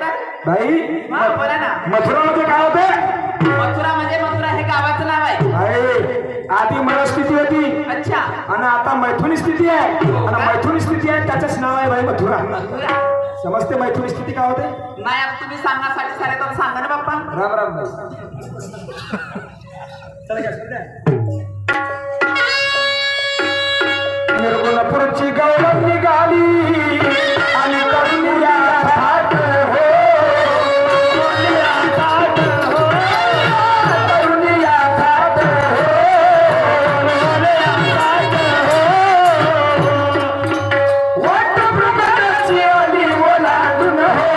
तर भाई हा बोला ना. मथुरा मध्ये काय होते? मथुरा म्हणजे मथुरा हे गावाचं नाव आहे. भाई आधी मला स्थिती होती अच्छा. आणि आता मैथुनी स्थिती आहे आणि मैथुनी स्थिती आहे त्याचंच नाव आहे भाई मथुरा. मथुरा समजते मैथुनी स्थिती काय होते? नाही आता तुम्ही सांगण्यासाठी सारे तर सांगा ना बाप्पा. राम राम भाई. चला काय निर्गुणपुरची गौरव निघाली आणि करुणिया घाट हो, करुणिया घाट हो, करुणिया घाट हो, करुणिया घाट हो. वटवृक्षाची आली ओलांडून हो.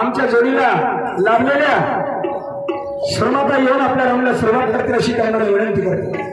आमच्या जोडीला लाभलेल्या श्रमाता येऊन आपल्या राऊंडला सुरुवात करतील अशी त्यांना विनंती करते.